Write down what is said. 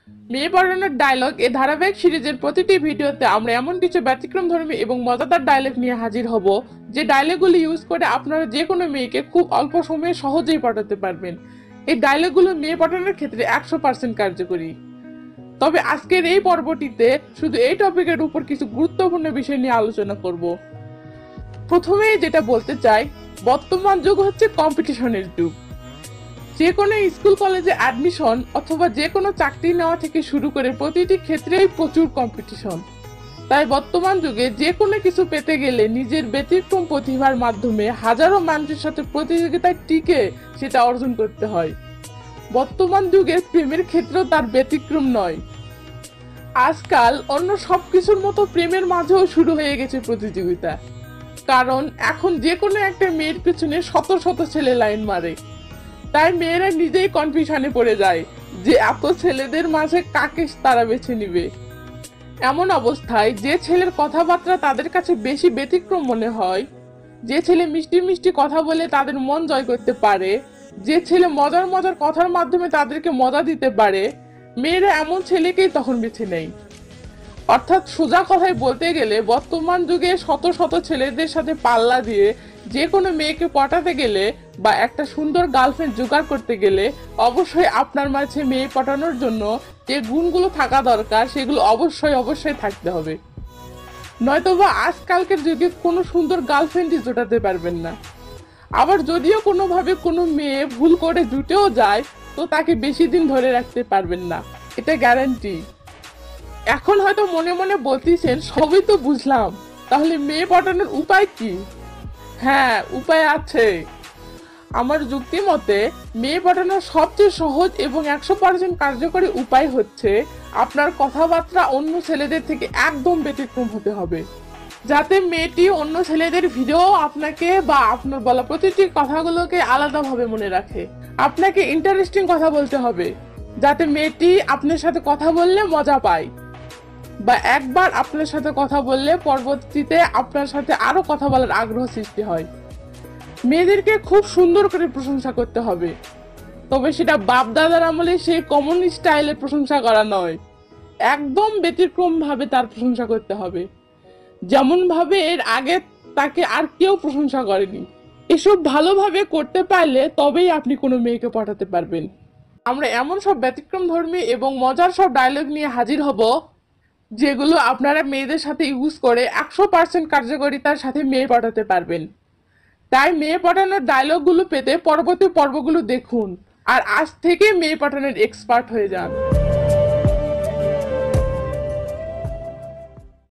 মেয়ে পড়ানোর ডায়লগ এ ধারাবাহিক সিরিজের প্রতিটি ভিডিওতে আমরা এমন কিছু ব্যতিক্রমধর্মী এবং মজাদার ডায়লগ নিয়ে হাজির হব যে ডায়লগগুলো ইউজ করে আপনারা যে কোনো মেয়েকে খুব অল্প সময়ে সহজেই পটাতে পারবেন। এই ডায়লগগুলো মেয়ে পটানোর ক্ষেত্রে 100% কার্যকরী। তবে আজকের এই পর্বটিতে শুধু এই টপিকের উপর কিছু গুরুত্বপূর্ণ বিষয় নিয়ে আলোচনা করব। প্রথমেই যেটা বলতে চাই, বর্তমান যুগ হচ্ছে কম্পিটিশনের যুগ। যে কোনো স্কুল কলেজে অ্যাডমিশন অথবা যে কোনো চাকরি নেওয়া থেকে শুরু করে প্রতিটি ক্ষেত্রেই প্রচুর কম্পিটিশন। তাই বর্তমান যুগে যে কোনো কিছু পেতে গেলে নিজের ব্যতিক্রম প্রতিভার মাধ্যমে হাজারো মানুষের সাথে প্রতিযোগিতায় টিকে সেটা অর্জন করতে হয়। বর্তমান যুগের প্রেমের ক্ষেত্রেও তার ব্যতিক্রম নয়। আজকাল অন্য সবকিছুর মতো প্রেমের মাঝেও শুরু হয়ে গেছে প্রতিযোগিতা। কারণ এখন যে কোনো একটা মেয়ের পিছনে শত শত ছেলে লাইন মারে। তাই মেয়েরা নিজেই কনফিউশনে পড়ে যায় যে এত ছেলেদের মাঝে কাকে তারা বেছে নিবে। এমন অবস্থায় যে ছেলের কথাবার্তা তাদের কাছে বেশি ব্যতিক্রম মনে হয়, যে ছেলে মিষ্টি মিষ্টি কথা বলে তাদের মন জয় করতে পারে, যে ছেলে মজার মজার কথার মাধ্যমে তাদেরকে মজা দিতে পারে, মেয়েরা এমন ছেলেকেই তখন বেছে নেয়। অর্থাৎ সোজা কথায় বলতে গেলে বর্তমান যুগে শত শত ছেলেদের সাথে পাল্লা দিয়ে যে কোনো মেয়েকে পটাতে গেলে বা একটা সুন্দর গার্লফ্রেন্ড জোগাড় করতে গেলে অবশ্যই আপনার মাঝে মেয়ে পটানোর জন্য যে গুণগুলো থাকা দরকার সেগুলো অবশ্যই অবশ্যই থাকতে হবে। নয়তোবা আজকালকের যুগে কোনো সুন্দর গার্লফ্রেন্ডই জোটাতে পারবেন না। আবার যদিও কোনোভাবে কোনো মেয়ে ভুল করে জুটেও যায় তো তাকে বেশি দিন ধরে রাখতে পারবেন না, এটা গ্যারান্টি। এখন হয়তো মনে মনে বলতেছেন সবই তো বুঝলাম, তাহলে মেয়ে পটানোর উপায় কি? হ্যাঁ, উপায় আছে। আমার যুক্তি মতে মেয়ে পটানোর সবচেয়ে সহজ এবং 100% কার্যকরী উপায় হচ্ছে আপনার কথাবার্তা অন্য ছেলেদের থেকে একদম ব্যতিক্রম হতে হবে, যাতে মেয়েটি অন্য ছেলেদের ভিডিও আপনাকে বা আপনার বলা প্রতিটি কথাগুলোকে আলাদাভাবে মনে রাখে। আপনাকে ইন্টারেস্টিং কথা বলতে হবে যাতে মেয়েটি আপনার সাথে কথা বললে মজা পায়, বা একবার আপনার সাথে কথা বললে পরবর্তীতে আপনার সাথে আরো কথা বলার আগ্রহ সৃষ্টি হয়। মেয়েদেরকে খুব সুন্দর করে প্রশংসা করতে হবে, তবে সেটা বাপ দাদার আমলে সেই কমন স্টাইলে প্রশংসা করা নয়, একদম ব্যতিক্রম ভাবে তার প্রশংসা করতে হবে, যেমন ভাবে এর আগে তাকে আর কেউ প্রশংসা করেনি। এসব ভালোভাবে করতে পারলে তবেই আপনি কোনো মেয়েকে পটাতে পারবেন। আমরা এমন সব ব্যতিক্রম ধর্মী এবং মজার সব ডায়লগ নিয়ে হাজির হব যেগুলো আপনারা মেয়েদের সাথে ইউজ করে 100% কার্যকারিতার সাথে মেয়ে পটাতে পারবেন। তাই মেয়ে পটানোর ডায়লগগুলো পেতে পরবর্তী পর্বগুলো দেখুন আর আজ থেকে মেয়ে পটানোর এক্সপার্ট হয়ে যান।